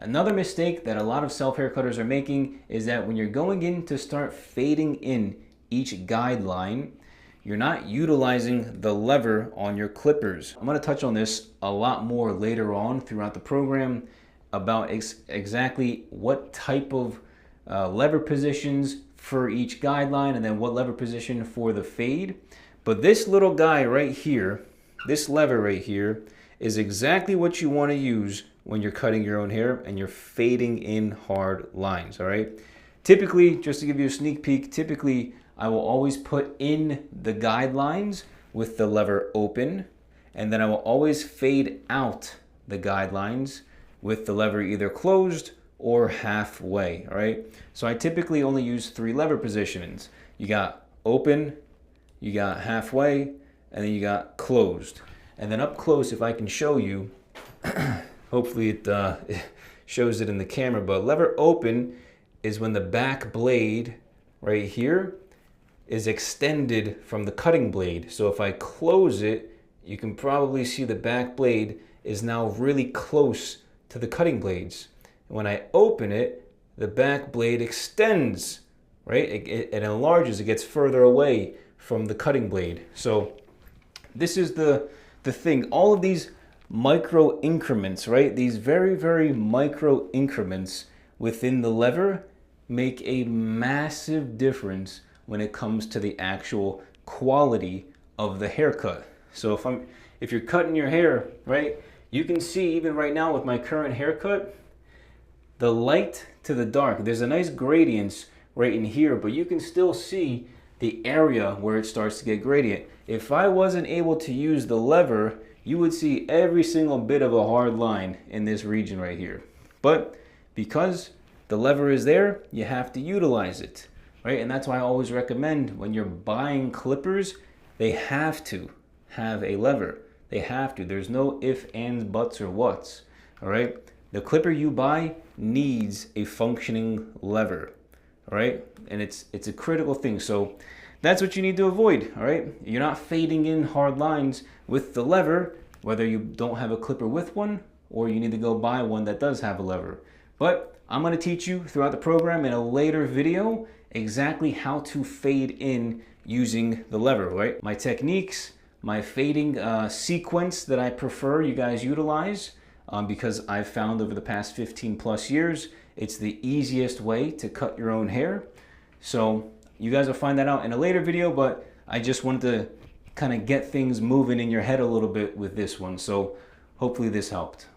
Another mistake that a lot of self-haircutters are making is that when you're going in to start fading in each guideline, you're not utilizing the lever on your clippers. I'm going to touch on this a lot more later on throughout the program about exactly what type of lever positions for each guideline and then what lever position for the fade. But this little guy right here, this lever right here, is exactly what you want to use when you're cutting your own hair and you're fading in hard lines, all right? Typically, just to give you a sneak peek, typically I will always put in the guidelines with the lever open, and then I will always fade out the guidelines with the lever either closed or halfway, all right? So I typically only use 3 lever positions. You got open, you got halfway, and then you got closed. And then up close, if I can show you, hopefully it shows it in the camera, but lever open is when the back blade right here is extended from the cutting blade. So if I close it, you can probably see the back blade is now really close to the cutting blades. And when I open it, the back blade extends, right? It enlarges, it gets further away from the cutting blade. So this is the thing. All of these micro increments, right? These very, very micro increments within the lever make a massive difference when it comes to the actual quality of the haircut. So if you're cutting your hair, right, you can see even right now with my current haircut, the light to the dark, there's a nice gradient right in here, but you can still see the area where it starts to get gradient. If I wasn't able to use the lever, you would see every single bit of a hard line in this region right here. But because the lever is there, you have to utilize it, right? And that's why I always recommend when you're buying clippers, they have to have a lever. They have to. There's no ifs, ands, buts, or whats, all right? The clipper you buy needs a functioning lever, all right? And it's a critical thing. So that's what you need to avoid, all right? You're not fading in hard lines with the lever, whether you don't have a clipper with one or you need to go buy one that does have a lever. But I'm going to teach you throughout the program in a later video exactly how to fade in using the lever, right? My techniques, my fading sequence that I prefer you guys utilize because I've found over the past 15 plus years, it's the easiest way to cut your own hair. So you guys will find that out in a later video, but I just wanted to kind of get things moving in your head a little bit with this one. So hopefully this helped.